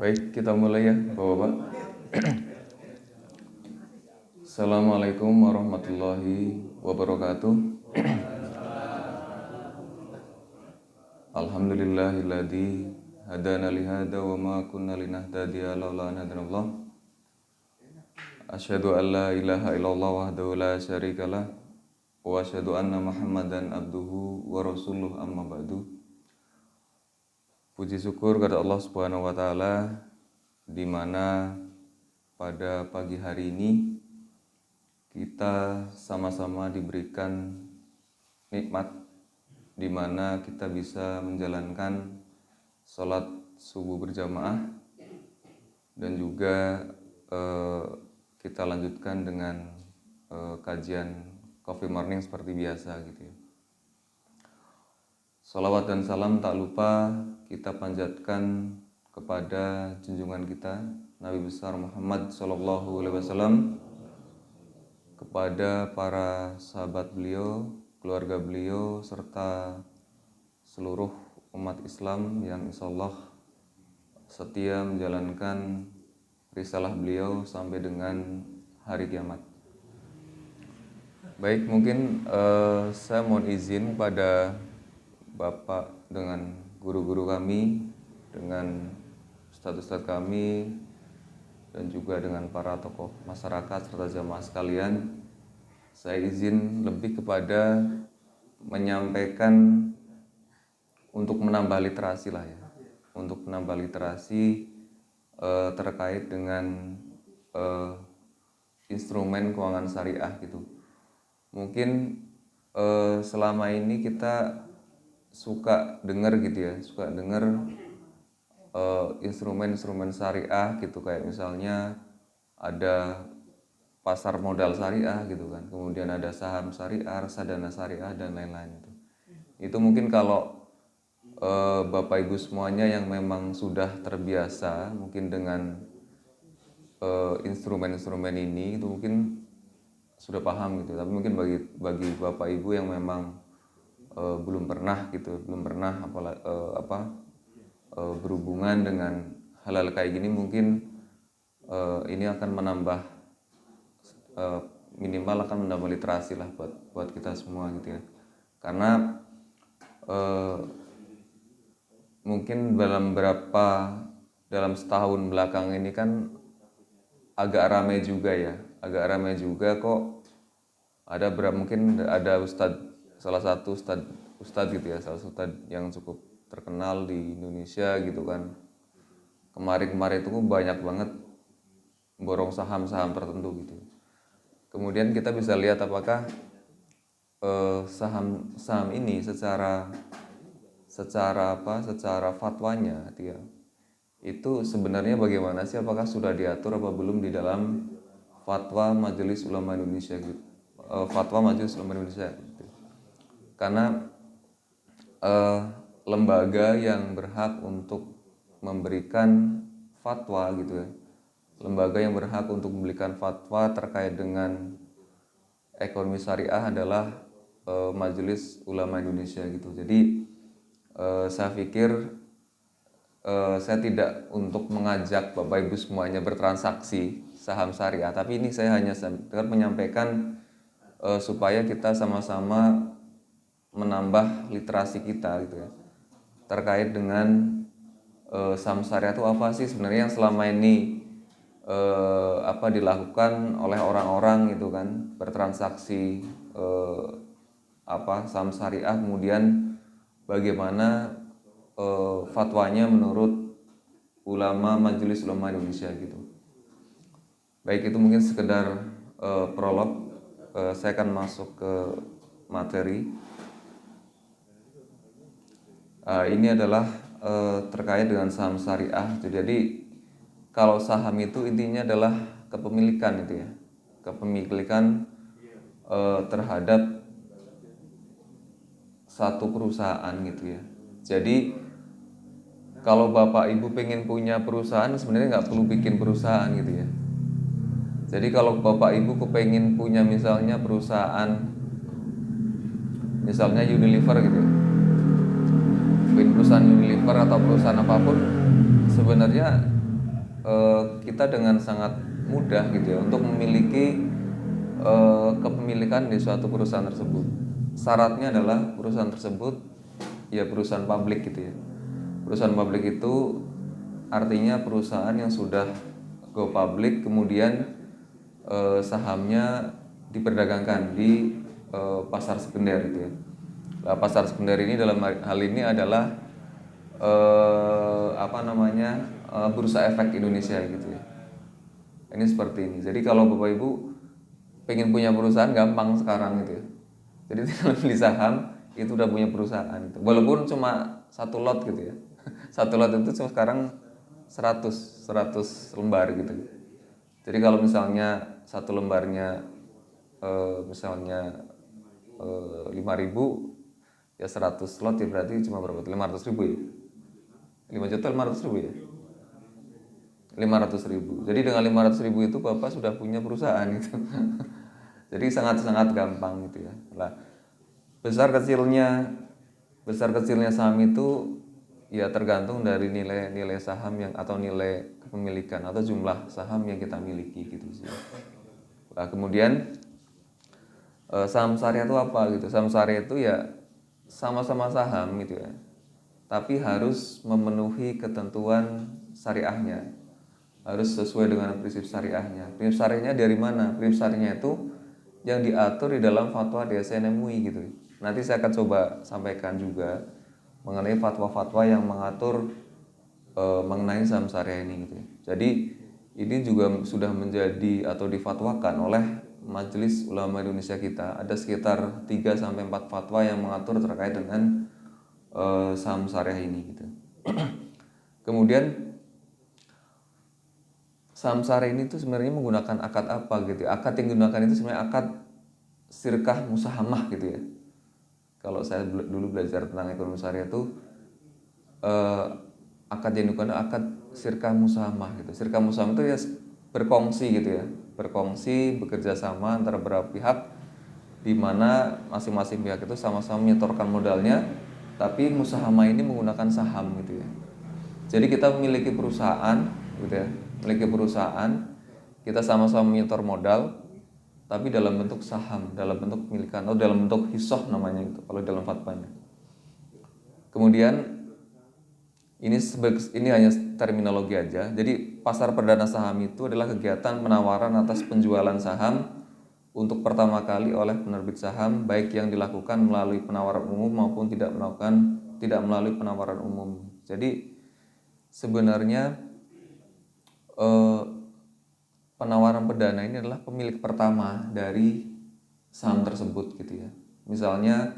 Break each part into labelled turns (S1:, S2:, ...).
S1: Baik, kita mulai ya, Bapak-Bapak. Assalamualaikum warahmatullahi wabarakatuh. Alhamdulillahilladzi hadana lihada wa ma kunna linahtadiya laula an hadanallah. Asyhadu an la ilaha illallah wahdahu la syarikalah wa asyhadu anna Muhammadan abduhu wa rasuluh amma ba'du. Puji syukur kepada Allah Subhanahu wa taala di mana pada pagi hari ini kita sama-sama diberikan nikmat di mana kita bisa menjalankan sholat subuh berjamaah dan juga kita lanjutkan dengan kajian Coffee Morning seperti biasa gitu ya. Salawat dan salam tak lupa kita panjatkan kepada junjungan kita Nabi besar Muhammad SAW, kepada para sahabat beliau, keluarga beliau, serta seluruh umat Islam yang insyaallah setia menjalankan risalah beliau sampai dengan hari kiamat. Baik, mungkin saya mohon izin pada Bapak dengan guru-guru kami, dengan ustadz-ustadz kami, dan juga dengan para tokoh masyarakat serta jamaah sekalian, saya izin lebih kepada menyampaikan untuk menambah literasi lah ya, untuk menambah literasi terkait dengan instrumen keuangan syariah gitu. Mungkin selama ini kita suka dengar gitu ya, suka dengar instrumen-instrumen syariah gitu, kayak misalnya ada pasar modal syariah gitu kan, kemudian ada saham syariah, reksadana syariah dan lain-lain itu. Itu mungkin kalau Bapak Ibu semuanya yang memang sudah terbiasa mungkin dengan instrumen-instrumen ini itu mungkin sudah paham gitu. Tapi mungkin bagi Bapak Ibu yang memang belum pernah berhubungan dengan hal-hal kayak gini, mungkin ini akan menambah minimal akan menambah literasi lah buat kita semua gitu ya. Karena mungkin dalam setahun belakang ini kan agak ramai juga kok. Mungkin ada salah satu ustadz gitu ya, salah satu ustadz yang cukup terkenal di Indonesia gitu kan. Kemarin itu banyak banget borong saham-saham tertentu gitu. Kemudian kita bisa lihat apakah saham ini secara fatwanya gitu ya, itu sebenarnya bagaimana sih, apakah sudah diatur apa belum di dalam fatwa Majelis Ulama Indonesia gitu. Fatwa Majelis Ulama Indonesia gitu. Karena lembaga yang berhak untuk memberikan fatwa gitu ya, lembaga yang berhak untuk memberikan fatwa terkait dengan ekonomi syariah adalah Majelis Ulama Indonesia gitu. Jadi saya pikir saya tidak untuk mengajak Bapak Ibu semuanya bertransaksi saham syariah, tapi ini saya hanya menyampaikan supaya kita sama-sama menambah literasi kita gitu ya, terkait dengan saham syariah itu apa sih sebenarnya yang selama ini dilakukan oleh orang-orang gitu kan, bertransaksi saham syariah, kemudian bagaimana fatwanya menurut ulama Majelis Ulama Indonesia gitu. Baik, itu mungkin sekedar prolog. Saya akan masuk ke materi. Ini adalah terkait dengan saham syariah. Jadi kalau saham itu intinya adalah kepemilikan itu ya, kepemilikan terhadap satu perusahaan gitu ya. Jadi kalau Bapak Ibu pengen punya perusahaan, sebenarnya nggak perlu bikin perusahaan gitu ya. Jadi kalau Bapak Ibu kepengen punya misalnya perusahaan, misalnya Unilever gitu ya, perusahaan Unilever atau perusahaan apapun, sebenarnya kita dengan sangat mudah gitu ya untuk memiliki kepemilikan di suatu perusahaan tersebut. Syaratnya adalah perusahaan tersebut ya perusahaan publik gitu ya. Perusahaan publik itu artinya perusahaan yang sudah go public, kemudian sahamnya diperdagangkan di pasar sekunder gitu ya. Nah, pasar sekunder ini dalam hal ini adalah Bursa Efek Indonesia gitu ya. Ini seperti ini. Jadi kalau Bapak Ibu pengen punya perusahaan gampang sekarang gitu ya. Jadi tinggal beli saham itu udah punya perusahaan gitu. Walaupun cuma satu lot gitu ya. Satu lot itu cuma sekarang 100 lembar gitu. Jadi kalau misalnya satu lembarnya misalnya 5.000 ya 100 lot ya berarti cuma berapa? 500.000 ya. 5.500.000 ya. 500.000. Jadi dengan 500.000 itu Bapak sudah punya perusahaan gitu. Jadi sangat-sangat gampang gitu ya. Nah, besar kecilnya saham itu ya tergantung dari nilai saham yang atau nilai kepemilikan atau jumlah saham yang kita miliki gitu sih. Nah, kemudian saham syariah itu apa gitu? Saham syariah itu ya sama-sama saham gitu ya. Tapi harus memenuhi ketentuan syariahnya. Harus sesuai dengan prinsip syariahnya. Prinsip syariahnya dari mana? Prinsip syariahnya itu yang diatur di dalam fatwa DSN MUI gitu. Nanti saya akan coba sampaikan juga mengenai fatwa-fatwa yang mengatur mengenai saham syariah ini gitu. Jadi ini juga sudah menjadi atau difatwakan oleh Majelis Ulama Indonesia kita. Ada sekitar 3 sampai 4 fatwa yang mengatur terkait dengan saham syariah ini gitu. Kemudian saham syariah ini tuh sebenarnya menggunakan akad apa gitu. Akad yang digunakan itu sebenarnya akad sirkah musahamah gitu ya. Kalau saya dulu belajar tentang ekonomi syariah itu akad yang digunakan akad sirkah musahamah gitu. Sirkah musahamah itu ya berkongsi gitu ya. Berkongsi, bekerja sama antara beberapa pihak di mana masing-masing pihak itu sama-sama menyetorkan modalnya, tapi musahamah ini menggunakan saham gitu ya. Jadi kita memiliki perusahaan gitu ya, memiliki perusahaan, kita sama-sama menyetor modal, tapi dalam bentuk saham, dalam bentuk pemilikan atau dalam bentuk hisoh namanya gitu kalau dalam fatwanya. Kemudian ini hanya terminologi aja. Jadi pasar perdana saham itu adalah kegiatan penawaran atas penjualan saham untuk pertama kali oleh penerbit saham, baik yang dilakukan melalui penawaran umum maupun tidak melalui penawaran umum. Jadi sebenarnya penawaran perdana ini adalah pemilik pertama dari saham tersebut gitu ya. Misalnya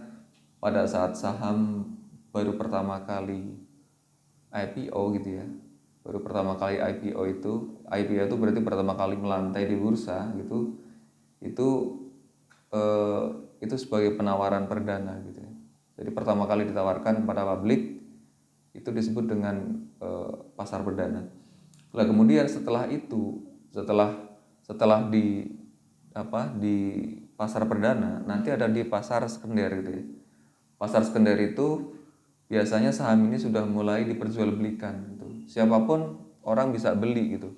S1: pada saat saham baru pertama kali IPO gitu ya. Baru pertama kali IPO itu berarti pertama kali melantai di bursa gitu. Itu sebagai penawaran perdana gitu ya. Jadi pertama kali ditawarkan kepada publik itu disebut dengan pasar perdana. Nah, kemudian setelah di pasar perdana nanti ada di pasar sekunder gitu ya. Pasar sekunder itu biasanya saham ini sudah mulai diperjualbelikan gitu. Siapapun orang bisa beli gitu.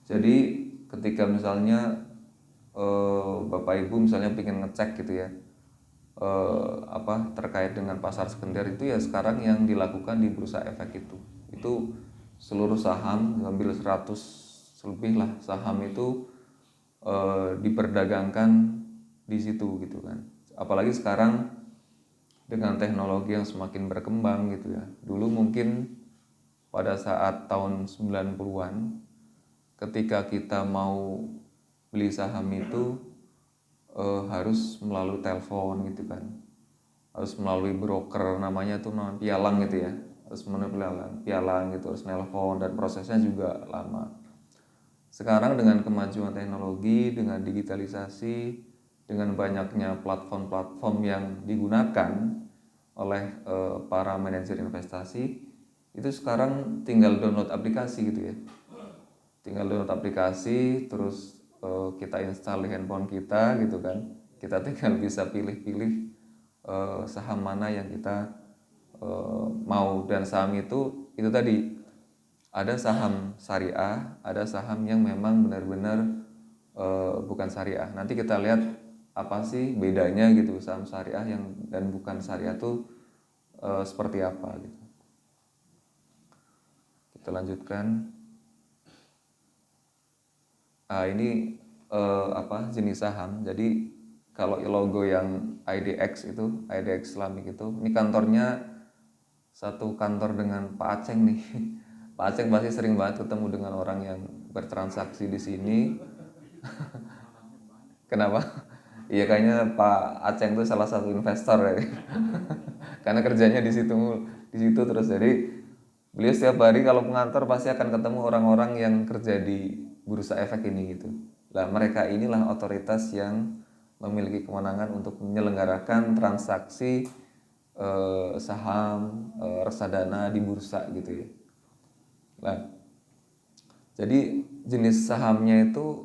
S1: Jadi ketika misalnya Bapak Ibu misalnya ingin ngecek gitu ya terkait dengan pasar sekunder itu ya sekarang yang dilakukan di Bursa Efek itu seluruh saham hampir 100 lebih lah saham itu diperdagangkan di situ gitu kan. Apalagi sekarang dengan teknologi yang semakin berkembang gitu ya. Dulu mungkin pada saat tahun 90-an ketika kita mau beli saham itu harus melalui telepon gitu kan. Harus melalui broker namanya pialang gitu ya. Harus melalui pialang gitu, harus nelpon dan prosesnya juga lama. Sekarang dengan kemajuan teknologi, dengan digitalisasi, dengan banyaknya platform-platform yang digunakan oleh para manajer investasi, itu sekarang tinggal download aplikasi gitu ya. Tinggal download aplikasi, terus kita install di handphone kita gitu kan. Kita tinggal bisa pilih-pilih saham mana yang kita mau, dan saham itu tadi ada saham syariah, ada saham yang memang benar-benar bukan syariah. Nanti kita lihat apa sih bedanya gitu saham syariah yang dan bukan syariah tuh seperti apa gitu. Kita lanjutkan. Ini jenis saham. Jadi kalau logo yang IDX itu, IDX Islamic itu, ini kantornya satu kantor dengan Pak Aceng nih. Pak Aceng pasti sering banget ketemu dengan orang yang bertransaksi di sini. Kenapa? Iya kayaknya Pak Aceng itu salah satu investor ya. Karena kerjanya di situ terus. Jadi beliau setiap hari kalau pengantor pasti akan ketemu orang-orang yang kerja di bursa efek ini gitu. Nah, mereka inilah otoritas yang memiliki kewenangan untuk menyelenggarakan transaksi saham, reksadana di bursa gitu ya. Nah, jadi jenis sahamnya itu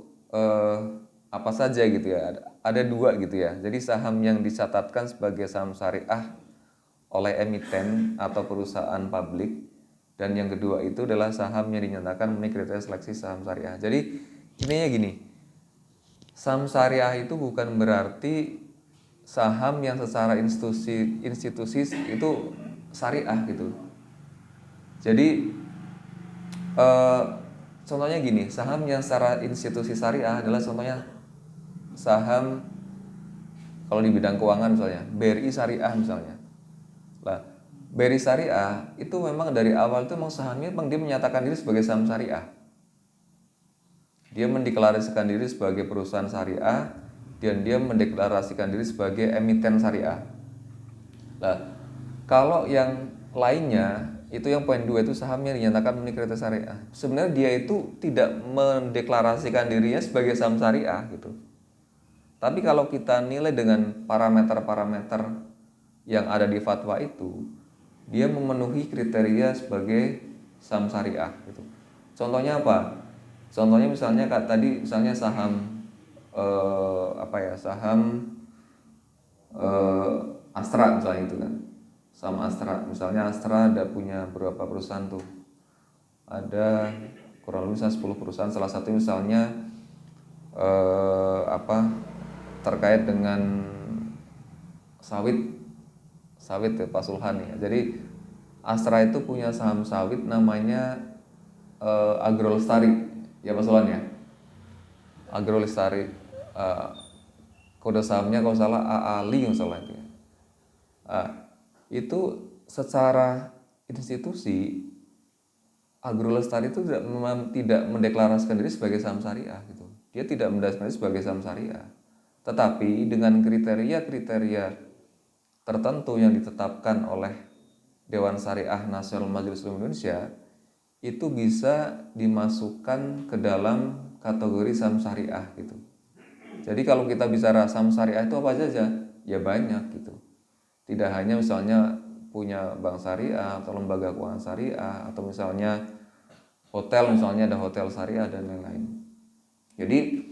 S1: apa saja gitu ya? Ada dua gitu ya. Jadi saham yang dicatatkan sebagai saham syariah oleh emiten atau perusahaan publik, dan yang kedua itu adalah saham yang dinyatakan memenuhi kriteria seleksi saham syariah. Jadi intinya gini, saham syariah itu bukan berarti saham yang secara institusi itu syariah gitu. Jadi contohnya gini, saham yang secara institusi syariah adalah contohnya saham kalau di bidang keuangan misalnya BRI Syariah misalnya. Nah, BRI Syariah itu memang dari awal itu memang sahamnya memang dia menyatakan diri sebagai saham syariah. Dia mendeklarasikan diri sebagai perusahaan syariah dan dia mendeklarasikan diri sebagai emiten syariah. Nah, kalau yang lainnya itu yang poin 2 itu sahamnya dinyatakan memenuhi kriteria syariah. Sebenarnya dia itu tidak mendeklarasikan dirinya sebagai saham syariah gitu. Tapi kalau kita nilai dengan parameter-parameter yang ada di fatwa itu, dia memenuhi kriteria sebagai saham syariah gitu. Contohnya apa? Contohnya misalnya tadi misalnya saham saham Astra misalnya itu kan. Saham Astra, misalnya Astra ada punya berapa perusahaan tuh? Ada kurang lebih 10 perusahaan, salah satu misalnya terkait dengan sawit ya, Pak Sulhan ya. Jadi Astra itu punya saham sawit namanya Agro Lestari ya Pak Sulhan ya. Agro Lestari, kode sahamnya kalau salah AALI yang salah itu ya. Itu secara institusi Agro Lestari itu tidak mendeklarasikan diri sebagai saham syariah gitu. Dia tidak mendeklarasikan diri sebagai saham syariah. Tetapi dengan kriteria-kriteria tertentu yang ditetapkan oleh Dewan Syariah Nasional Majelis Ulama Indonesia itu bisa dimasukkan ke dalam kategori saham syariah gitu. Jadi kalau kita bicara saham syariah itu apa saja? Ya banyak gitu. Tidak hanya misalnya punya bank syariah atau lembaga keuangan syariah atau misalnya hotel, misalnya ada hotel syariah dan lain-lain. Jadi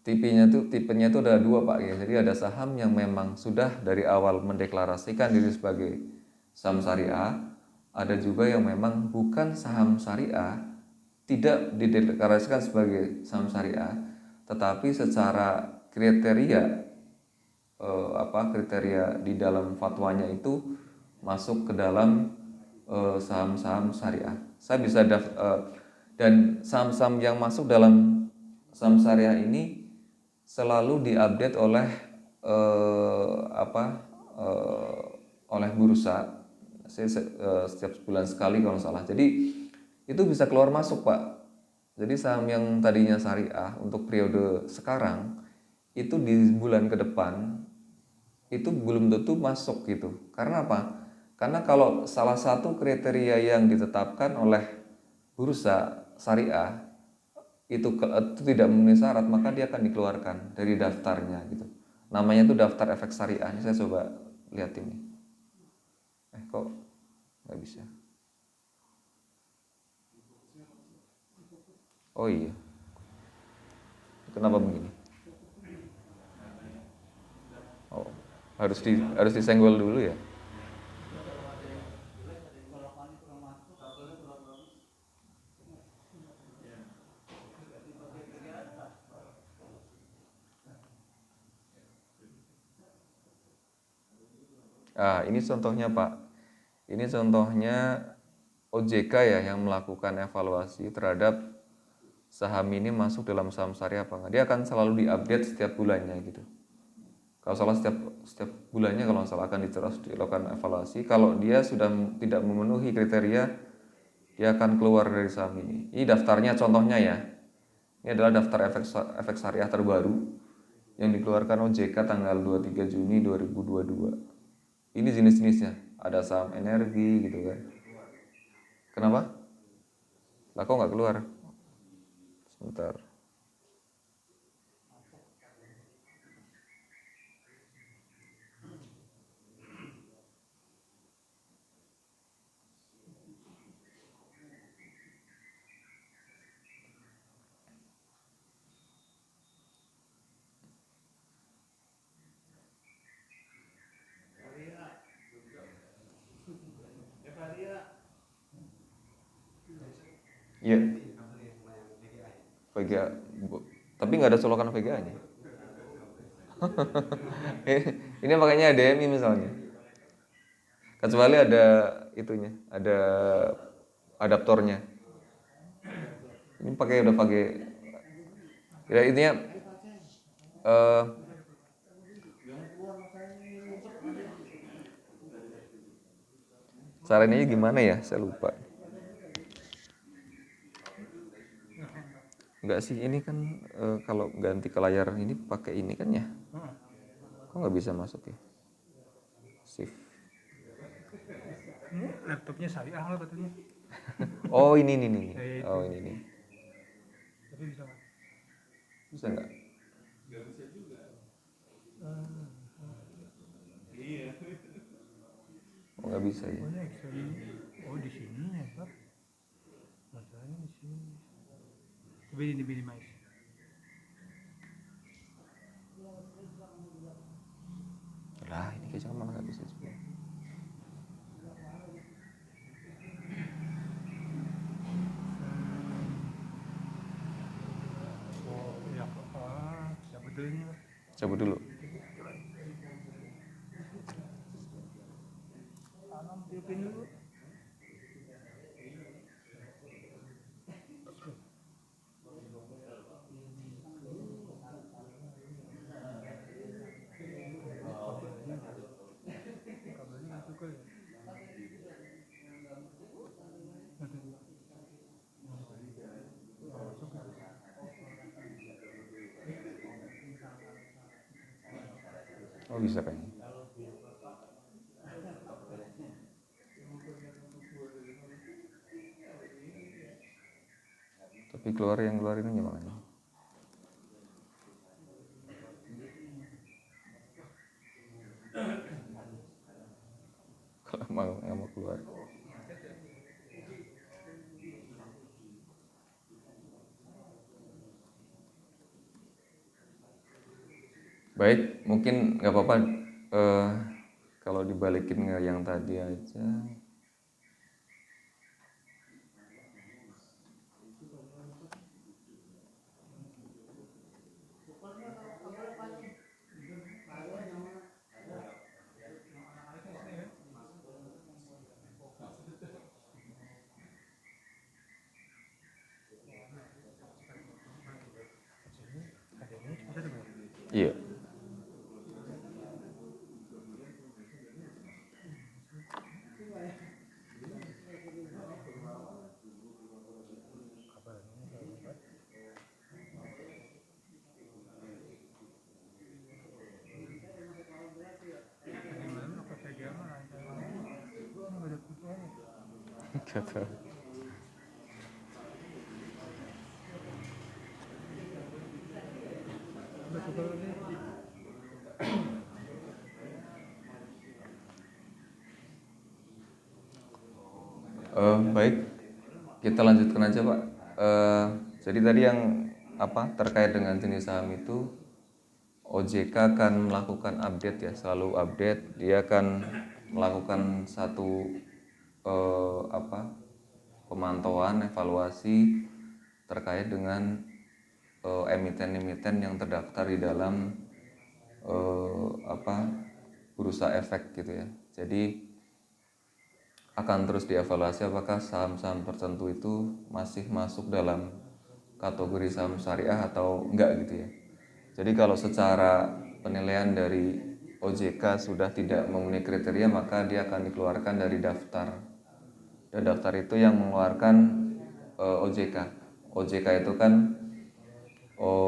S1: tipenya itu ada dua Pak ya. Jadi ada saham yang memang sudah dari awal mendeklarasikan diri sebagai saham syariah, ada juga yang memang bukan saham syariah, tidak dideklarasikan sebagai saham syariah, tetapi secara kriteria kriteria di dalam fatwanya itu masuk ke dalam saham-saham syariah. Saya bisa dan saham-saham yang masuk dalam saham syariah ini selalu diupdate oleh oleh bursa setiap bulan sekali kalau salah. Jadi itu bisa keluar masuk Pak. Jadi saham yang tadinya syariah untuk periode sekarang itu di bulan ke depan itu belum tentu masuk gitu. Karena apa? Karena kalau salah satu kriteria yang ditetapkan oleh bursa syariah itu tidak memenuhi syarat, maka dia akan dikeluarkan dari daftarnya gitu. Namanya itu daftar efek syariah. Ini saya coba lihat ini. Kok nggak bisa? Oh iya. Kenapa begini? Oh, harus disenggol dulu ya. Ini contohnya Pak. Ini contohnya OJK ya yang melakukan evaluasi terhadap saham ini masuk dalam saham syariah apa enggak. Dia akan selalu diupdate setiap bulannya gitu. Kalau salah setiap bulannya kalau salah akan dilakukan evaluasi. Kalau dia sudah tidak memenuhi kriteria, dia akan keluar dari saham ini. Ini daftarnya contohnya ya. Ini adalah daftar efek syariah terbaru yang dikeluarkan OJK tanggal 23 Juni 2022. Ini jenis-jenisnya. Ada saham energi gitu kan. Kenapa? Lah kok nggak keluar? Sebentar. Iya. VGA. Tapi nggak ada colokan VGA-nya. Ini makanya DMI misalnya. Kecuali ada itunya, ada adaptornya. Ini udah pakai. Ya intinya caranya gimana ya? Saya lupa. Enggak sih, ini kan kalau ganti ke layar ini pakai ini kan ya? Kok nggak bisa masuk ya? Shift.
S2: Laptopnya syariah lah katanya.
S1: Oh ini. Oh ini.
S2: Tapi bisa nggak?
S1: Bisa nggak?
S2: Nggak bisa juga.
S1: Oh nggak bisa ya?
S2: Oh di sini ya Pak. Masalahnya di sini. Coba ini minimize.
S1: Lah ini kayaknya malah nggak bisa juga.
S2: Oh ya ya betul ini Pak.
S1: Coba dulu.
S2: Tanam tiupin dulu. Kabelnya masuk ke.
S1: Oh bisa kayaknya. Tapi keluar ini gimana? Kalau nggak mau keluar. Baik, mungkin nggak apa-apa kalau dibalikin ke yang tadi aja. Iya. Gitu. Baik, kita lanjutkan aja Pak. Jadi tadi yang terkait dengan jenis saham itu OJK akan melakukan update ya, selalu update. Dia akan melakukan satu pemantauan, evaluasi terkait dengan emiten-emiten yang terdaftar di dalam bursa efek gitu ya. Jadi akan terus dievaluasi apakah saham-saham tertentu itu masih masuk dalam kategori saham syariah atau enggak gitu ya. Jadi kalau secara penilaian dari OJK sudah tidak memenuhi kriteria, maka dia akan dikeluarkan dari daftar. Dan daftar itu yang mengeluarkan OJK. OJK itu kan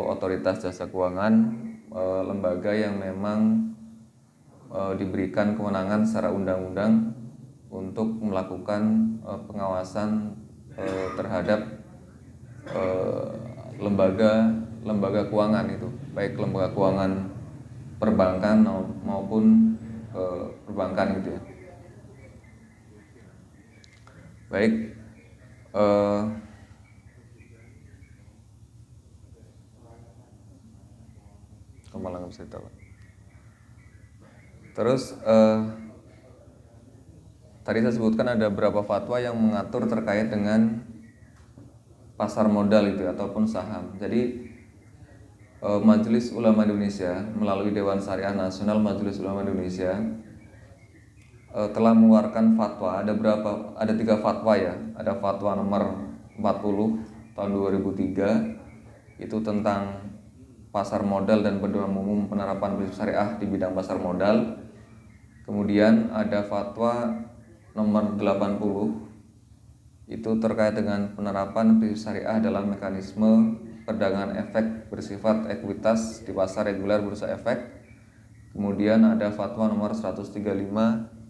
S1: otoritas jasa keuangan, lembaga yang memang diberikan kewenangan secara undang-undang untuk melakukan pengawasan terhadap lembaga keuangan itu, baik lembaga keuangan perbankan maupun perbankan gitu ya. Baik, kemalang nggak bisa tahu. Terus tadi saya sebutkan ada beberapa fatwa yang mengatur terkait dengan pasar modal itu ataupun saham. Jadi Majelis Ulama Indonesia melalui Dewan Syariah Nasional Majelis Ulama Indonesia telah mengeluarkan fatwa. Ada 3 fatwa ya. Ada fatwa nomor 40 tahun 2003 itu tentang pasar modal dan pedoman umum penerapan prinsip syariah di bidang pasar modal. Kemudian ada fatwa nomor 80 itu terkait dengan penerapan prinsip syariah dalam mekanisme perdagangan efek bersifat ekuitas di pasar reguler bursa efek. Kemudian ada fatwa nomor 135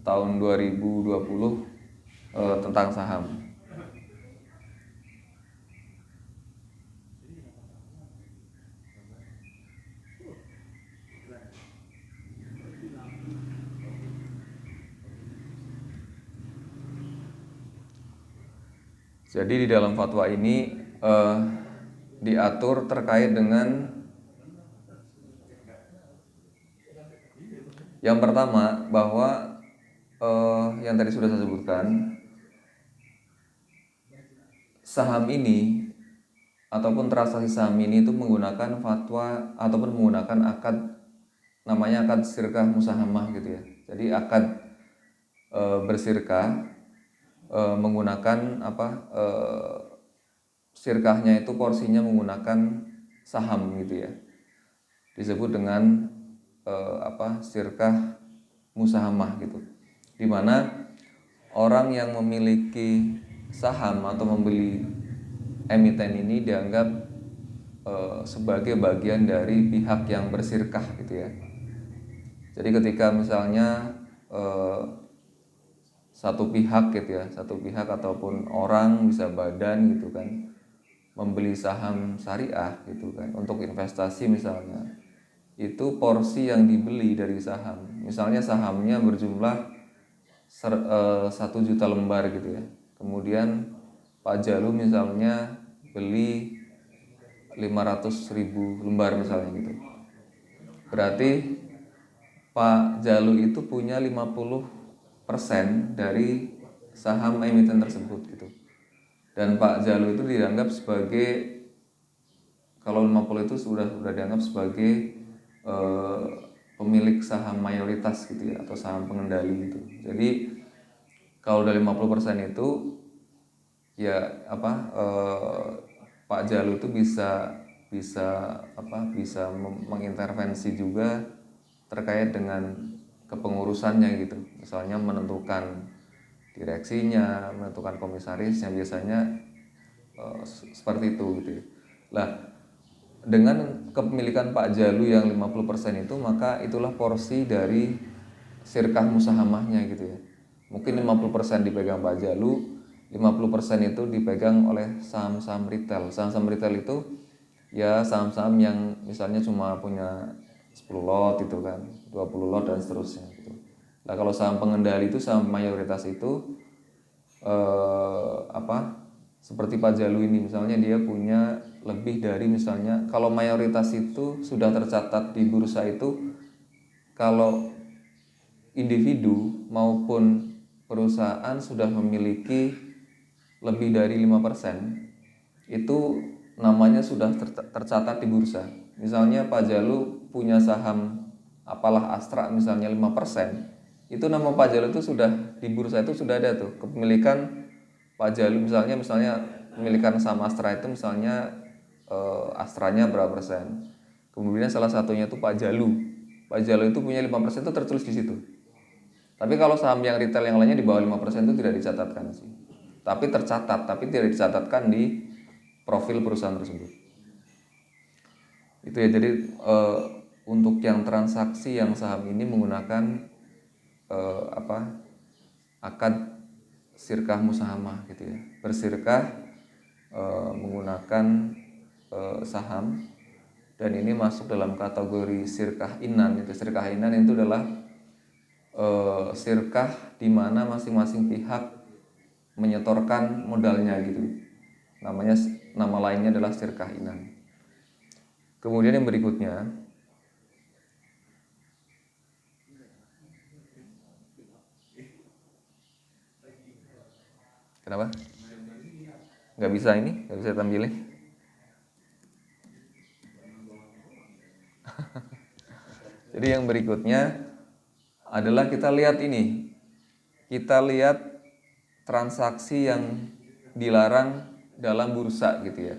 S1: tahun 2020 tentang saham. Jadi di dalam fatwa ini diatur terkait dengan yang pertama bahwa yang tadi sudah saya sebutkan, saham ini ataupun transaksi saham ini itu menggunakan fatwa ataupun menggunakan akad, namanya akad syirkah musahamah gitu ya. Jadi akad bersirkah menggunakan sirkahnya itu porsinya menggunakan saham gitu ya, disebut dengan sirkah musahamah gitu, dimana orang yang memiliki saham atau membeli emiten ini dianggap sebagai bagian dari pihak yang bersirkah gitu ya. Jadi ketika misalnya satu pihak gitu ya, satu pihak ataupun orang bisa badan gitu kan membeli saham syariah gitu kan untuk investasi misalnya, itu porsi yang dibeli dari saham, misalnya sahamnya berjumlah 1 juta lembar gitu ya, kemudian Pak Jalu misalnya beli 500.000 lembar misalnya gitu, berarti Pak Jalu itu punya 50% dari saham emiten tersebut gitu. Dan Pak Jalu itu dianggap sebagai, kalau 50 itu sudah dianggap sebagai pemilik saham mayoritas gitu ya, atau saham pengendali gitu. Jadi kalau dari 50% itu ya Pak Jalu itu bisa mengintervensi juga terkait dengan kepengurusannya gitu, misalnya menentukan direksinya, menentukan komisarisnya, biasanya seperti itu gitu ya. Lah, dengan kepemilikan Pak Jalu yang 50% itu, maka itulah porsi dari sirkah musahamahnya gitu ya. Mungkin 50% dipegang Pak Jalu, 50% itu dipegang oleh saham-saham retail. Saham-saham retail itu ya saham-saham yang misalnya cuma punya 10 lot itu kan, 20 lot dan seterusnya gitu. Nah, kalau saham pengendali itu, saham mayoritas itu seperti Pak Jalu ini misalnya, dia punya lebih dari, misalnya kalau mayoritas itu sudah tercatat di bursa itu, kalau individu maupun perusahaan sudah memiliki lebih dari 5%, itu namanya sudah tercatat di bursa. Misalnya Pak Jalu punya saham apalah Astra misalnya 5%, itu nama Pak Jalu itu sudah di bursa itu sudah ada tuh kepemilikan Pak Jalu, misalnya kepemilikan saham Astra itu misalnya Astranya berapa persen. Kemudian salah satunya itu Pak Jalu. Pak Jalu itu punya 5% itu tertulis di situ. Tapi kalau saham yang retail yang lainnya di bawah 5% itu tidak dicatatkan sih. Tapi tercatat, tapi tidak dicatatkan di profil perusahaan tersebut. Itu ya, jadi untuk yang transaksi yang saham ini menggunakan akad sirkah musahamah gitu ya. Bersirkah menggunakan saham, dan ini masuk dalam kategori sirkah inan. Itu sirkah inan itu adalah sirkah di mana masing-masing pihak menyetorkan modalnya gitu. Nama lainnya adalah sirkah inan. Kemudian yang berikutnya, kenapa? Nggak bisa tampilin. Jadi yang berikutnya adalah kita lihat ini. Kita lihat transaksi yang dilarang dalam bursa gitu ya.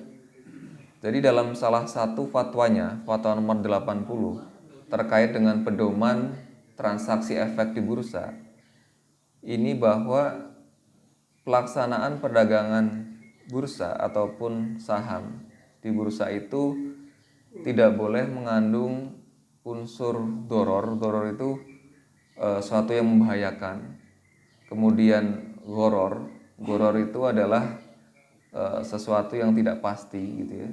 S1: Jadi dalam salah satu fatwanya, fatwa nomor 80 terkait dengan pedoman transaksi efek di bursa, ini bahwa pelaksanaan perdagangan bursa ataupun saham di bursa itu tidak boleh mengandung unsur doror. Doror itu suatu yang membahayakan. Kemudian goror itu adalah sesuatu yang tidak pasti gitu ya.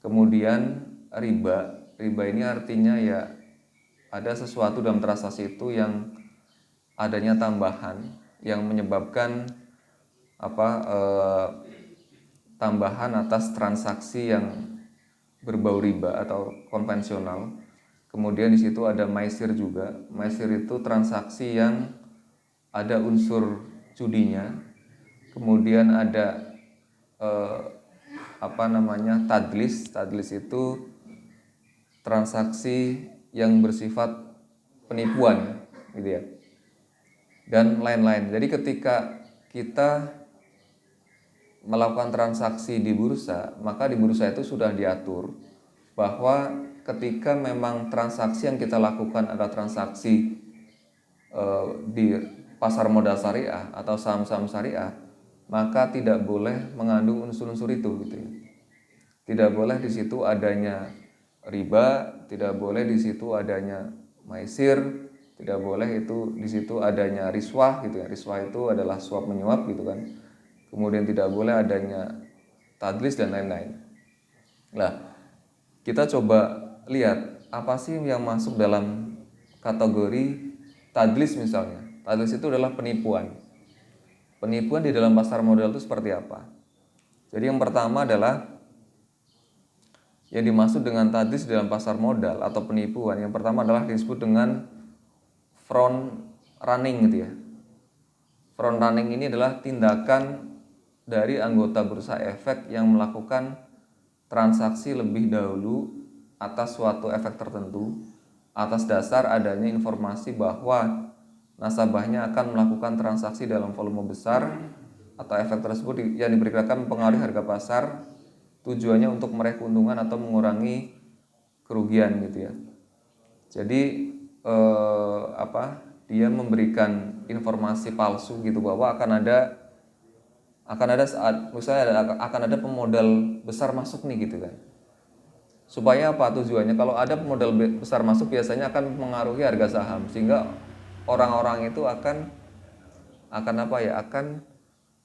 S1: Kemudian riba ini artinya ya ada sesuatu dalam transaksi itu yang adanya tambahan yang menyebabkan tambahan atas transaksi yang berbau riba atau konvensional. Kemudian di situ ada maisir juga. Maisir itu transaksi yang ada unsur judinya. Kemudian ada tadlis. Tadlis itu transaksi yang bersifat penipuan gitu ya. Dan lain-lain. Jadi ketika kita melakukan transaksi di bursa, maka di bursa itu sudah diatur bahwa ketika memang transaksi yang kita lakukan adalah transaksi di pasar modal syariah atau saham-saham syariah, maka tidak boleh mengandung unsur-unsur itu gitu ya. Tidak boleh di situ adanya riba, tidak boleh di situ adanya maisir, tidak boleh itu di situ adanya riswah gitu ya. Riswah itu adalah suap menyuap gitu kan. Kemudian tidak boleh adanya tadlis dan lain-lain. Nah, kita coba lihat apa sih yang masuk dalam kategori tadlis misalnya. Tadlis itu adalah penipuan. Penipuan di dalam pasar modal itu seperti apa? Jadi yang pertama adalah yang dimaksud dengan tadlis dalam pasar modal atau penipuan. Yang pertama adalah disebut dengan front running gitu ya. Front running ini adalah tindakan dari anggota bursa efek yang melakukan transaksi lebih dahulu atas suatu efek tertentu atas dasar adanya informasi bahwa nasabahnya akan melakukan transaksi dalam volume besar atau efek tersebut yang diperkirakan mempengaruhi harga pasar, tujuannya untuk meraih keuntungan atau mengurangi kerugian gitu ya. Jadi dia memberikan informasi palsu gitu bahwa akan ada saat misalnya akan ada pemodal besar masuk nih gitu kan. Supaya apa tujuannya? Kalau ada pemodal besar masuk biasanya akan mempengaruhi harga saham sehingga orang-orang itu akan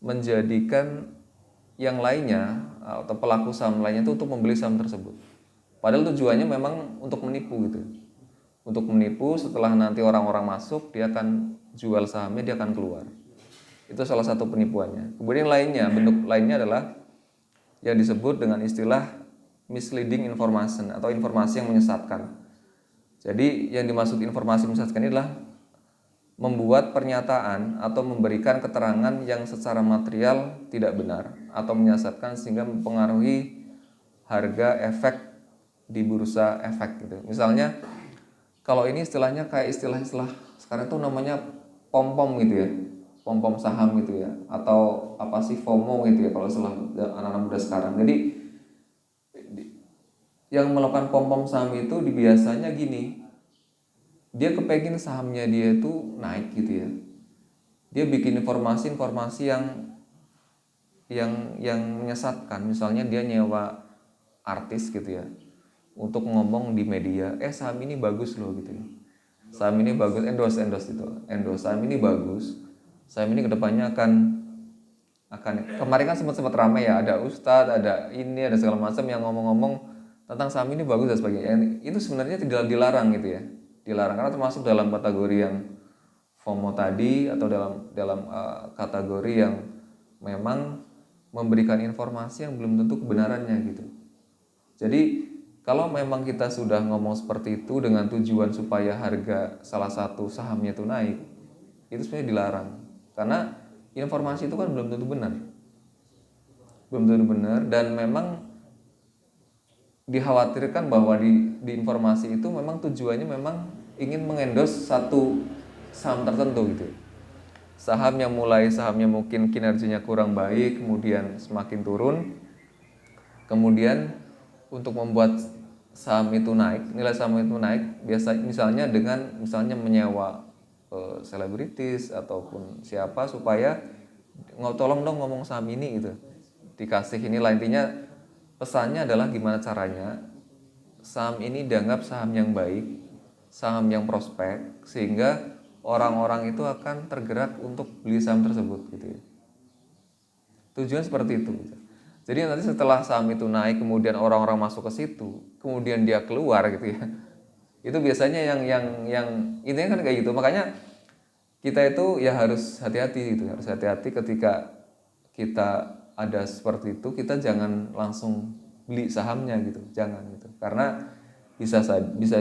S1: menjadikan yang lainnya atau pelaku saham lainnya itu untuk membeli saham tersebut. Padahal tujuannya memang untuk menipu gitu. Untuk menipu, setelah nanti orang-orang masuk dia akan jual sahamnya, dia akan keluar. Itu salah satu penipuannya. Kemudian bentuk lainnya adalah yang disebut dengan istilah misleading information atau informasi yang menyesatkan. Jadi yang dimaksud informasi menyesatkan ini adalah membuat pernyataan atau memberikan keterangan yang secara material tidak benar atau menyesatkan sehingga mempengaruhi harga efek di bursa efek gitu. Misalnya Kalau ini istilahnya kayak istilah-istilah sekarang tuh namanya pom-pom gitu ya, pom-pom saham gitu ya, atau apa sih FOMO gitu ya kalau istilah anak-anak muda sekarang. Jadi yang melakukan pom-pom saham itu biasanya gini, dia kepengen sahamnya dia itu naik gitu ya. Dia bikin informasi-informasi yang menyesatkan. Misalnya dia nyewa artis gitu ya untuk ngomong di media, saham ini bagus loh gitu ya. Saham ini bagus, endorse itu. Endorse saham ini bagus. Saham ini kedepannya akan kemarin kan sempat ramai ya, ada ustadz, ada ini, ada segala macam yang ngomong-ngomong tentang saham ini bagus dan sebagainya. Itu sebenarnya tidak dilarang gitu ya. Dilarang karena termasuk dalam kategori yang FOMO tadi atau dalam kategori yang memang memberikan informasi yang belum tentu kebenarannya gitu. Jadi kalau memang kita sudah ngomong seperti itu dengan tujuan supaya harga salah satu sahamnya itu naik, itu sebenarnya dilarang. Karena informasi itu kan belum tentu benar. Belum tentu benar dan memang dikhawatirkan bahwa di informasi itu memang tujuannya memang ingin mengendorse satu saham tertentu gitu. Sahamnya mungkin kinerjanya kurang baik, kemudian semakin turun. Kemudian untuk membuat saham itu naik, nilai saham itu naik, biasa misalnya menyewa selebritis ataupun siapa supaya tolong dong ngomong saham ini gitu. Dikasih inilah intinya, pesannya adalah gimana caranya saham ini dianggap saham yang baik, saham yang prospek, sehingga orang-orang itu akan tergerak untuk beli saham tersebut gitu ya. Tujuan seperti itu gitu. Jadi nanti setelah saham itu naik, kemudian orang-orang masuk ke situ, kemudian dia keluar gitu ya. Itu biasanya yang intinya kan kayak gitu. Makanya kita itu ya harus hati-hati gitu, harus hati-hati ketika kita ada seperti itu, kita jangan langsung beli sahamnya gitu, jangan gitu. Karena bisa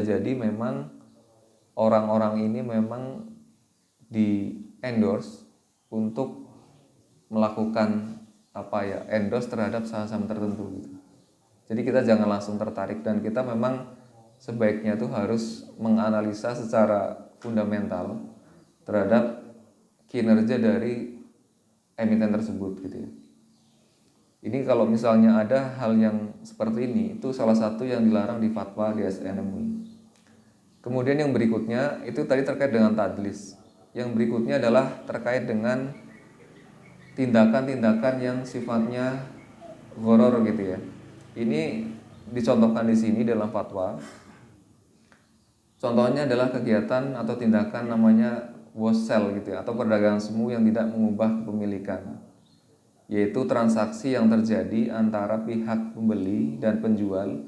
S1: jadi memang orang-orang ini memang di endorse untuk melakukan endorse terhadap saham-saham tertentu gitu. Jadi kita jangan langsung tertarik dan kita memang sebaiknya tuh harus menganalisa secara fundamental terhadap kinerja dari emiten tersebut gitu ya. Ini kalau misalnya ada hal yang seperti ini, itu salah satu yang dilarang di fatwa DSN MUI. Kemudian yang berikutnya itu tadi terkait dengan tadlis. Yang berikutnya adalah terkait dengan tindakan-tindakan yang sifatnya gharar gitu ya. Ini dicontohkan di sini dalam fatwa. Contohnya adalah kegiatan atau tindakan namanya wash sell gitu ya, atau perdagangan semu yang tidak mengubah kepemilikan, yaitu transaksi yang terjadi antara pihak pembeli dan penjual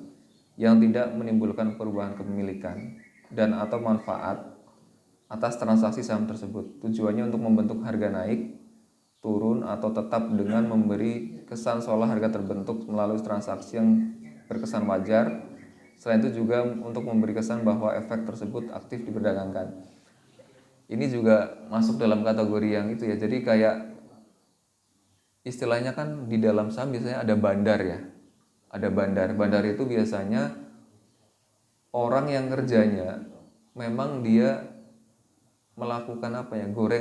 S1: yang tidak menimbulkan perubahan kepemilikan dan atau manfaat atas transaksi saham tersebut. Tujuannya untuk membentuk harga naik, turun, atau tetap dengan memberi kesan seolah harga terbentuk melalui transaksi yang berkesan wajar. Selain itu juga untuk memberi kesan bahwa efek tersebut aktif diperdagangkan. Ini juga masuk dalam kategori yang itu ya. Jadi kayak istilahnya kan di dalam saham biasanya ada bandar ya. Ada bandar. Bandar itu biasanya orang yang kerjanya memang dia melakukan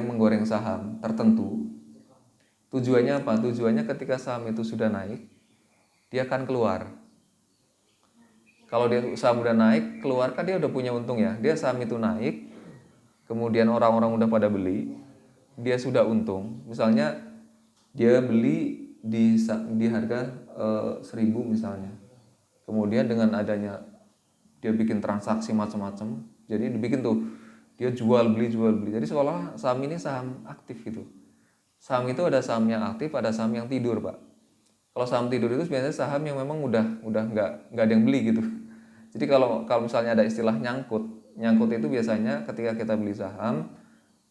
S1: menggoreng saham tertentu. Tujuannya apa? Tujuannya ketika saham itu sudah naik, dia akan keluar. Kalau dia saham udah naik, keluar kan dia udah punya untung ya. Dia saham itu naik, kemudian orang-orang udah pada beli, dia sudah untung. Misalnya dia beli di harga 1.000 misalnya. Kemudian dengan adanya dia bikin transaksi macam-macam, jadi dibikin tuh dia jual beli. Jadi seolah saham ini saham aktif gitu. Saham itu ada saham yang aktif, ada saham yang tidur, Pak. Kalau saham tidur itu biasanya saham yang memang udah nggak ada yang beli gitu. Jadi kalau misalnya ada istilah nyangkut itu biasanya ketika kita beli saham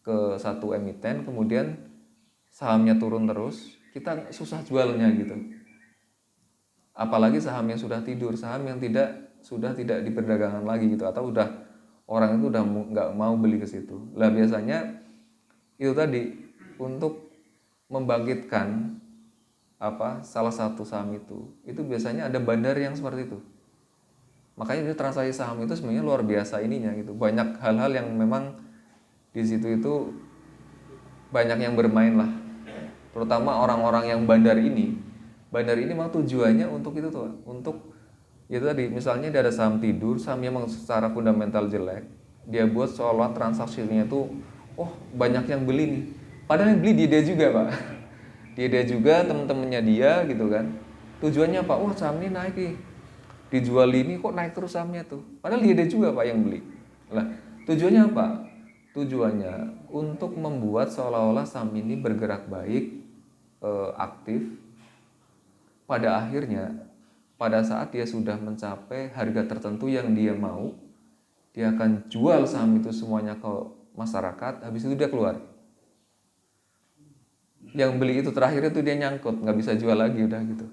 S1: ke satu emiten, kemudian sahamnya turun terus, kita susah jualnya gitu. Apalagi saham yang sudah tidur, saham yang sudah tidak diperdagangkan lagi gitu, atau orang itu udah nggak mau beli ke situ. Lah biasanya itu tadi untuk membangkitkan salah satu saham itu biasanya ada bandar yang seperti itu. Makanya dia transaksi saham itu sebenarnya luar biasa ininya gitu. Banyak hal-hal yang memang di situ itu banyak yang bermain lah. Terutama orang-orang yang bandar ini. Bandar ini memang tujuannya untuk itu tuh, untuk itu tadi, misalnya dia ada saham tidur, sahamnya memang secara fundamental jelek, dia buat seolah transaksinya itu, oh banyak yang beli nih. Padahal yang beli dia juga pak, dia juga teman-temannya dia gitu kan. Tujuannya apa? Wah saham ini naik nih, dijual ini kok naik terus sahamnya tuh. Padahal dia juga pak yang beli. Nah tujuannya apa? Tujuannya untuk membuat seolah-olah saham ini bergerak baik, aktif. Pada akhirnya, pada saat dia sudah mencapai harga tertentu yang dia mau, dia akan jual saham itu semuanya ke masyarakat. Habis itu dia keluar. Yang beli itu terakhir itu dia nyangkut, nggak bisa jual lagi udah gitu.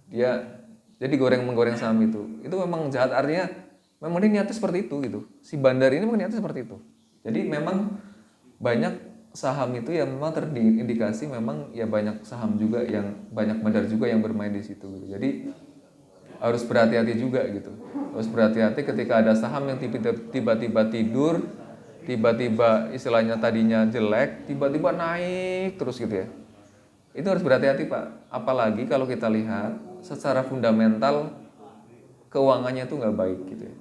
S1: Dia jadi menggoreng saham itu memang jahat, artinya memang dia niatnya seperti itu gitu. Si bandar ini memang niatnya seperti itu. Jadi memang banyak saham itu yang memang terindikasi memang ya banyak saham juga yang banyak bandar juga yang bermain di situ gitu. Jadi harus berhati-hati juga gitu. Harus berhati-hati ketika ada saham yang tiba-tiba tidur, tiba-tiba istilahnya tadinya jelek, tiba-tiba naik terus gitu ya. Itu harus berhati-hati Pak. Apalagi kalau kita lihat secara fundamental keuangannya itu nggak baik gitu ya.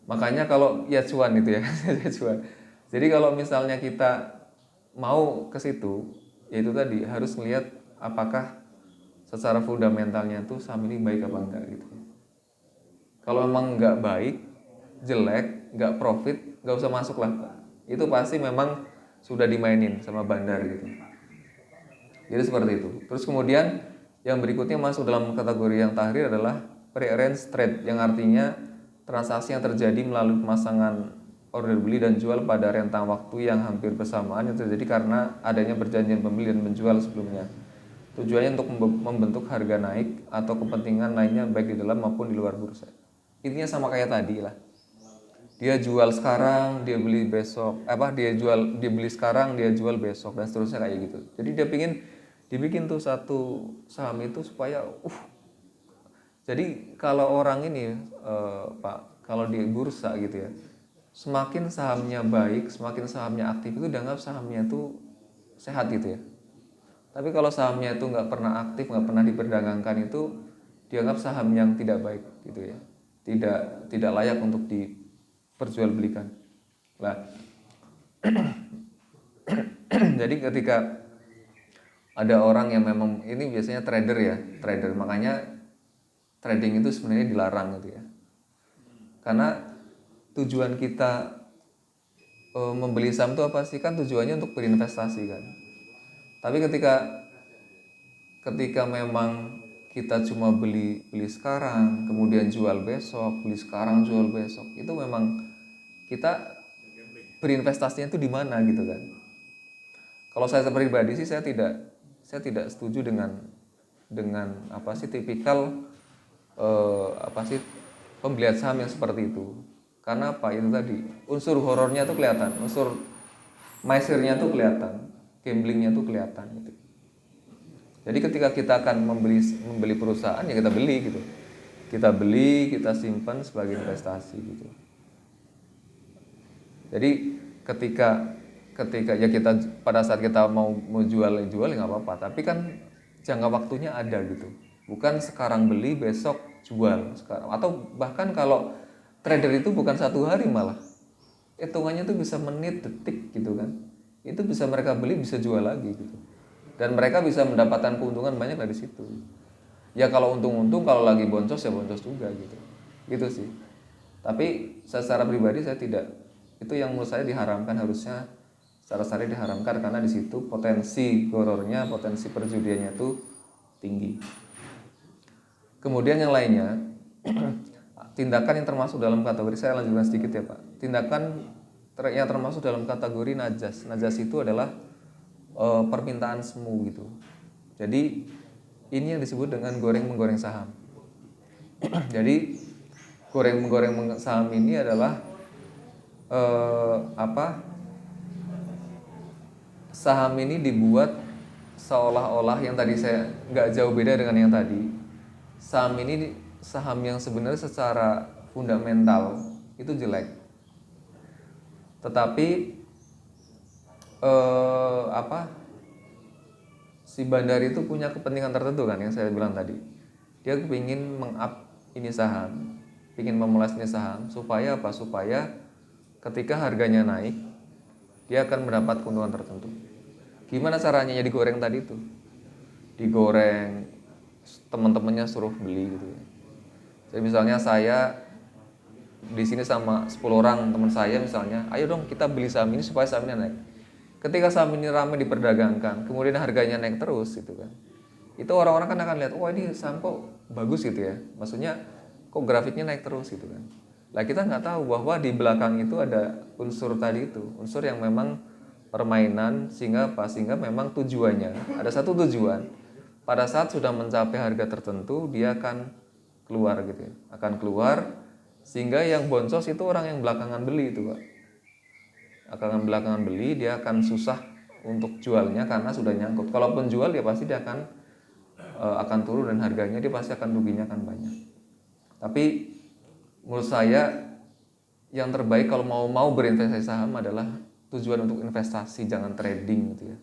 S1: Makanya kalau ya cuan itu ya, cuan. Jadi kalau misalnya kita mau ke situ, yaitu tadi harus melihat apakah secara fundamentalnya tuh saham ini baik apa enggak gitu. Kalau memang nggak baik, jelek, nggak profit, nggak usah masuk lah. Itu pasti memang sudah dimainin sama bandar gitu. Jadi seperti itu. Terus kemudian yang berikutnya masuk dalam kategori yang tahrir adalah pre-arranged trade, yang artinya transaksi yang terjadi melalui pemasangan order beli dan jual pada rentang waktu yang hampir bersamaan yang terjadi karena adanya perjanjian pembeli dan menjual sebelumnya. Tujuannya untuk membentuk harga naik atau kepentingan lainnya baik di dalam maupun di luar bursa. Intinya sama kayak tadi lah. Dia jual sekarang, dia beli besok. Dia beli sekarang, dia jual besok dan seterusnya kayak gitu. Jadi dia dibikin tuh satu saham itu supaya jadi kalau orang ini Pak, kalau di bursa gitu ya, semakin sahamnya baik, semakin sahamnya aktif itu dianggap sahamnya itu sehat gitu ya. Tapi kalau sahamnya itu nggak pernah aktif, nggak pernah diperdagangkan itu dianggap saham yang tidak baik gitu ya, tidak layak untuk diperjualbelikan. Nah, jadi ketika ada orang yang memang ini biasanya trader, makanya trading itu sebenarnya dilarang gitu ya. Karena tujuan kita membeli saham itu apa sih? Kan tujuannya untuk berinvestasi kan. Tapi ketika memang kita cuma beli sekarang, kemudian jual besok, beli sekarang jual besok, itu memang kita berinvestasinya itu di mana gitu kan. Kalau saya pribadi sih saya tidak setuju dengan apa sih tipikal pembelian saham yang seperti itu. Karena apa? Itu tadi unsur horornya tuh kelihatan, unsur misernya tuh kelihatan, gamblingnya tuh kelihatan gitu. Jadi ketika kita akan membeli perusahaan ya kita beli gitu. Kita beli, kita simpan sebagai investasi gitu. Jadi ketika ya kita pada saat kita mau jual ya nggak apa-apa. Tapi kan jangka waktunya ada gitu. Bukan sekarang beli besok jual sekarang. Atau bahkan kalau trader itu bukan satu hari malah. Hitungannya tuh bisa menit, detik gitu kan. Itu bisa mereka beli bisa jual lagi gitu. Dan mereka bisa mendapatkan keuntungan banyak dari situ. Ya kalau untung-untung, kalau lagi boncos ya boncos juga gitu. Gitu sih. Tapi secara pribadi saya tidak. Itu yang menurut saya diharamkan, harusnya secara syar'i diharamkan karena di situ potensi gorornya, potensi perjudiannya itu tinggi. Kemudian yang lainnya, tindakan yang termasuk dalam kategori, saya lanjutkan sedikit ya Pak. Tindakan yang termasuk dalam kategori najas. Najas itu adalah permintaan semu gitu. Jadi ini yang disebut dengan menggoreng saham. Jadi menggoreng saham ini adalah saham ini dibuat seolah-olah yang tadi saya nggak jauh beda dengan yang tadi. Saham ini saham yang sebenarnya secara fundamental itu jelek. Tetapi si Bandari itu punya kepentingan tertentu kan yang saya bilang tadi. Dia ingin meng-up ini saham, ingin memelas ini saham supaya apa? Supaya ketika harganya naik, dia akan mendapat keuntungan tertentu. Gimana caranya? Ya digoreng tadi itu. Digoreng, teman-temannya suruh beli gitu ya. Jadi misalnya saya di sini sama 10 orang teman saya misalnya, ayo dong kita beli saham ini supaya saham ini naik. Ketika saham ini ramai diperdagangkan, kemudian harganya naik terus gitu kan. Itu orang-orang kan akan lihat, wah ini saham kok bagus gitu ya. Maksudnya kok grafiknya naik terus gitu kan. Lah kita nggak tahu bahwa di belakang itu ada unsur tadi itu, unsur yang memang permainan sehingga apa? Sehingga memang tujuannya, ada satu tujuan. Pada saat sudah mencapai harga tertentu, dia akan keluar gitu ya. Akan keluar sehingga yang boncos itu orang yang belakangan beli itu, Pak. Akan belakangan beli, dia akan susah untuk jualnya karena sudah nyangkut. Kalaupun jual ya pasti dia akan turun dan harganya dia pasti akan ruginya akan banyak. Tapi menurut saya yang terbaik kalau mau berinvestasi saham adalah tujuan untuk investasi, jangan trading gitu ya.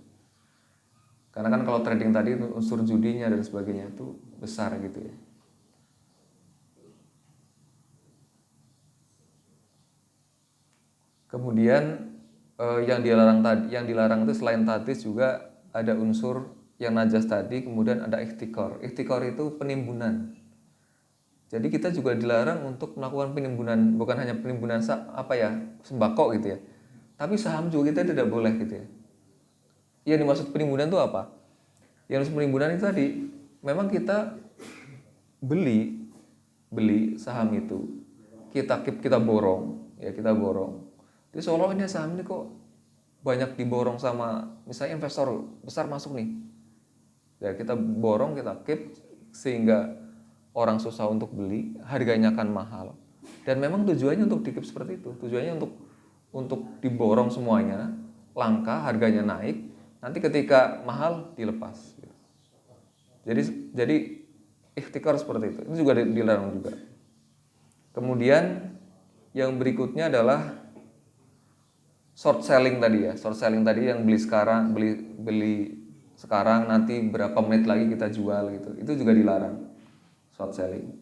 S1: Karena kan kalau trading tadi unsur judinya dan sebagainya itu besar gitu ya. Kemudian yang dilarang itu selain tatis juga ada unsur yang najas tadi, kemudian ada ihtikor. Ihtikor itu penimbunan. Jadi kita juga dilarang untuk melakukan penimbunan, bukan hanya penimbunan sembako gitu ya. Tapi saham juga kita tidak boleh gitu ya. Yang dimaksud penimbunan itu apa? Yang dimaksud penimbunan itu tadi, memang kita beli saham itu, kita borong, ya kita borong. Jadi seolah ini saham ini kok banyak diborong sama misalnya investor besar masuk nih. Ya kita borong, kita keep sehingga orang susah untuk beli, harganya akan mahal. Dan memang tujuannya untuk di keep seperti itu. Tujuannya untuk diborong semuanya, langka, harganya naik. Nanti ketika mahal dilepas. Jadi ikhtikar seperti itu. Itu juga dilarang juga. Kemudian yang berikutnya adalah short selling tadi ya. Short selling tadi yang beli sekarang nanti berapa menit lagi kita jual gitu. Itu juga dilarang. Short selling.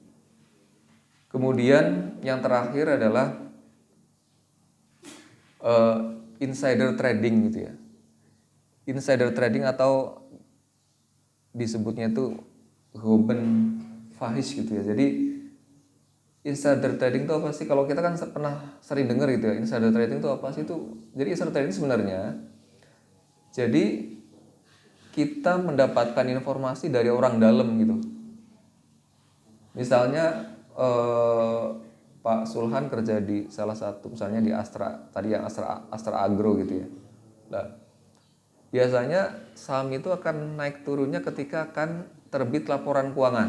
S1: Kemudian yang terakhir adalah insider trading gitu ya. Insider trading atau disebutnya itu Goben Fahish gitu ya. Jadi insider trading itu apa sih? Kalau kita kan pernah sering dengar gitu ya. Insider trading itu apa sih? Jadi insider trading sebenarnya jadi kita mendapatkan informasi dari orang dalam gitu. Misalnya Pak Sulhan kerja di salah satu, misalnya di Astra, tadi yang Astra Agro gitu ya. Nah, biasanya saham itu akan naik turunnya ketika akan terbit laporan keuangan.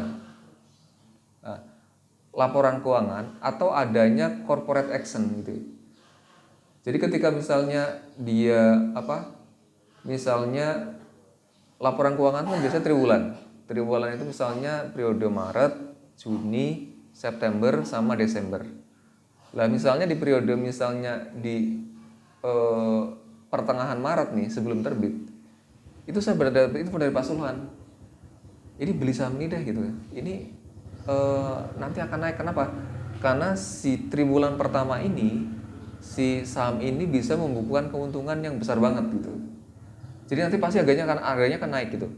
S1: Nah, laporan keuangan atau adanya corporate action gitu. Jadi ketika misalnya misalnya laporan keuangan kan biasanya triwulan. Triwulan itu misalnya periode Maret, Juni, September sama Desember. Lah misalnya di periode misalnya di pertengahan Maret nih sebelum terbit, itu saya itu dari Pak Sulhan. Ini beli saham ini deh gitu ya. Ini nanti akan naik. Kenapa? Karena si triwulan pertama ini si saham ini bisa membukukan keuntungan yang besar banget gitu. Jadi nanti pasti harganya akan naik gitu.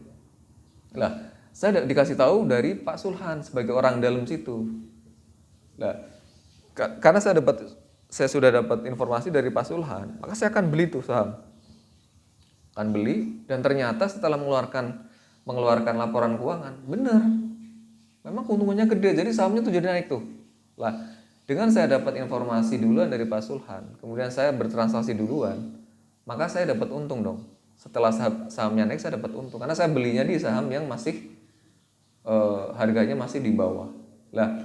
S1: Lah, saya dikasih tahu dari Pak Sulhan sebagai orang dalam situ. Nah, karena saya sudah dapat informasi dari Pak Sulhan, maka saya akan beli tuh saham. Akan beli dan ternyata setelah mengeluarkan laporan keuangan, benar. Memang keuntungannya gede, jadi sahamnya tuh jadi naik tuh. Lah, dengan saya dapat informasi duluan dari Pak Sulhan, kemudian saya bertransaksi duluan, maka saya dapat untung dong. Setelah sahamnya naik saya dapat untung karena saya belinya di saham yang masih harganya masih di bawah. Lah,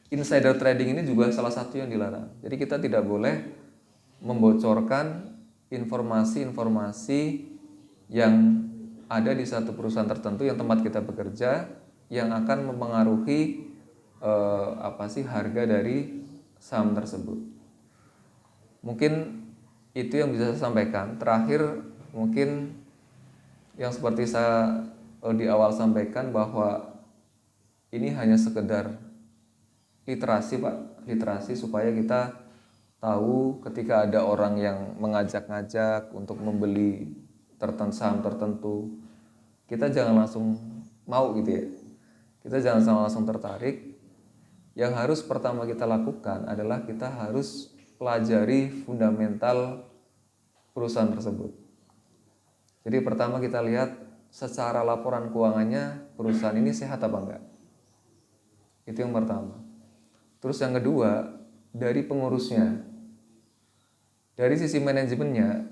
S1: insider trading ini juga salah satu yang dilarang. Jadi kita tidak boleh membocorkan informasi-informasi yang ada di satu perusahaan tertentu yang tempat kita bekerja yang akan mempengaruhi apa sih harga dari saham tersebut. Mungkin itu yang bisa saya sampaikan. Terakhir mungkin yang seperti saya di awal sampaikan bahwa ini hanya sekedar literasi Pak, literasi supaya kita tahu ketika ada orang yang mengajak-ngajak untuk membeli saham tertentu, kita jangan langsung mau gitu ya. Kita jangan langsung tertarik. Yang harus pertama kita lakukan adalah kita harus pelajari fundamental perusahaan tersebut. Jadi pertama kita lihat secara laporan keuangannya perusahaan ini sehat apa enggak. Itu yang pertama. Terus yang kedua, dari pengurusnya. Dari sisi manajemennya,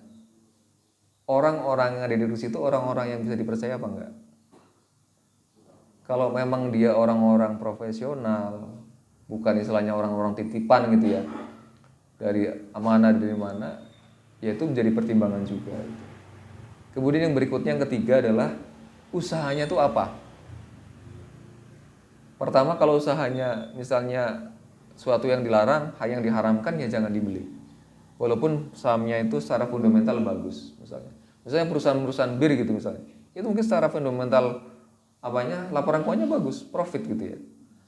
S1: orang-orang yang ada di situ orang-orang yang bisa dipercaya apa enggak? Kalau memang dia orang-orang profesional, bukan istilahnya orang-orang titipan gitu ya, dari mana, ya itu menjadi pertimbangan juga. Kemudian yang berikutnya, yang ketiga adalah usahanya itu apa? Pertama, kalau usahanya misalnya suatu yang dilarang, yang diharamkan, ya jangan dibeli. Walaupun sahamnya itu secara fundamental bagus, misalnya perusahaan-perusahaan bir gitu misalnya, itu mungkin secara fundamental laporan keuangannya bagus, profit gitu ya.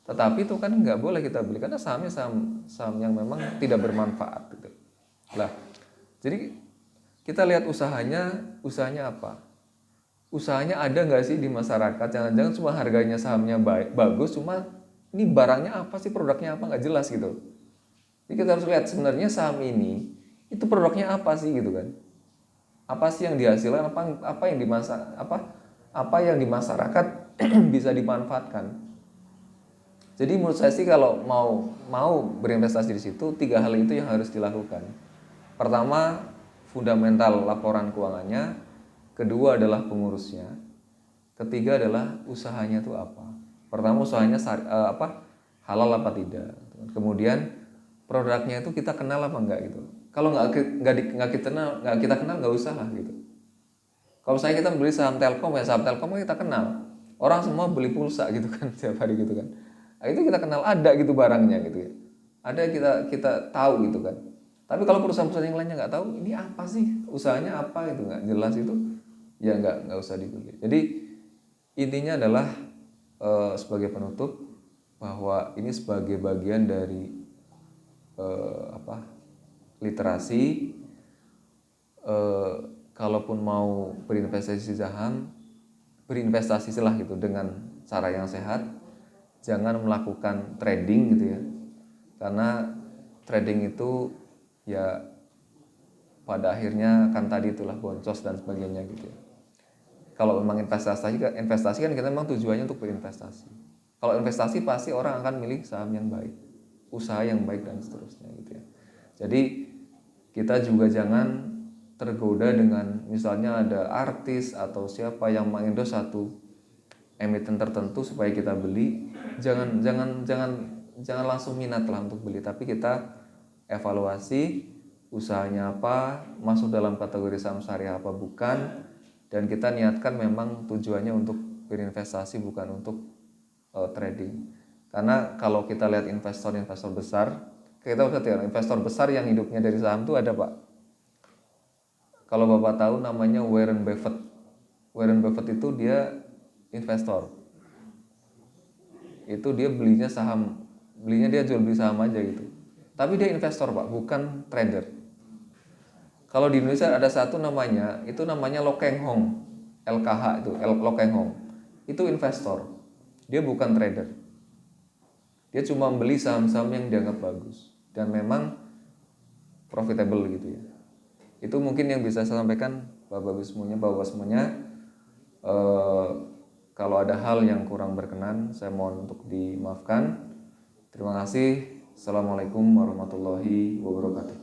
S1: Tetapi itu kan nggak boleh kita beli karena sahamnya saham yang memang tidak bermanfaat gitu. Lah, jadi kita lihat usahanya apa? Usahanya ada nggak sih di masyarakat? Jangan-jangan cuma harganya sahamnya bagus, cuma ini barangnya apa sih, produknya apa, nggak jelas gitu. Jadi kita harus lihat sebenarnya saham ini itu produknya apa sih gitu kan? Apa sih yang dihasilkan? Apa yang di masyarakat bisa dimanfaatkan? Jadi menurut saya sih kalau mau berinvestasi di situ, 3 hal itu yang harus dilakukan. Pertama, fundamental laporan keuangannya. Kedua adalah pengurusnya. Ketiga adalah usahanya itu apa. Pertama, usahanya halal apa tidak. Kemudian produknya itu kita kenal apa enggak gitu. Kalau nggak kita kenal nggak usah lah gitu. Kalau misalnya kita beli saham Telkom kita kenal. Orang semua beli pulsa gitu kan tiap hari gitu kan. Nah, itu kita kenal, ada gitu barangnya gitu ya. Ada kita tahu gitu kan. Tapi kalau perusahaan-perusahaan yang lainnya nggak tahu ini apa sih, usahanya apa gitu, nggak jelas itu, ya nggak usah dibeli. Jadi intinya adalah sebagai penutup bahwa ini sebagai bagian dari literasi. Kalaupun mau berinvestasi di saham, berinvestasilah gitu dengan cara yang sehat. Jangan melakukan trading gitu ya. Karena trading itu ya pada akhirnya kan tadi itulah boncos dan sebagainya gitu ya. Kalau memang investasi kan kita memang tujuannya untuk berinvestasi. Kalau investasi pasti orang akan milih saham yang baik, usaha yang baik dan seterusnya gitu ya. Jadi kita juga jangan tergoda dengan misalnya ada artis atau siapa yang mengendorse satu emiten tertentu supaya kita beli. Jangan langsung minat lah untuk beli, tapi kita evaluasi usahanya apa, masuk dalam kategori saham syariah apa bukan, dan kita niatkan memang tujuannya untuk berinvestasi bukan untuk trading. Karena kalau kita lihat investor besar, kita udah lihat investor besar yang hidupnya dari saham itu ada Pak. Kalau Bapak tahu namanya Warren Buffett. Warren Buffett itu dia investor. Itu dia belinya dia jual beli saham aja gitu. Tapi dia investor Pak, bukan trader. Kalau di Indonesia ada satu namanya Lo Keng Hong, LKH itu, Lo Keng Hong. Itu investor. Dia bukan trader. Dia cuma beli saham-saham yang dianggap bagus dan memang profitable gitu ya. Itu mungkin yang bisa saya sampaikan Bapak semuanya. Kalau ada hal yang kurang berkenan, saya mohon untuk dimaafkan. Terima kasih. Assalamualaikum warahmatullahi wabarakatuh.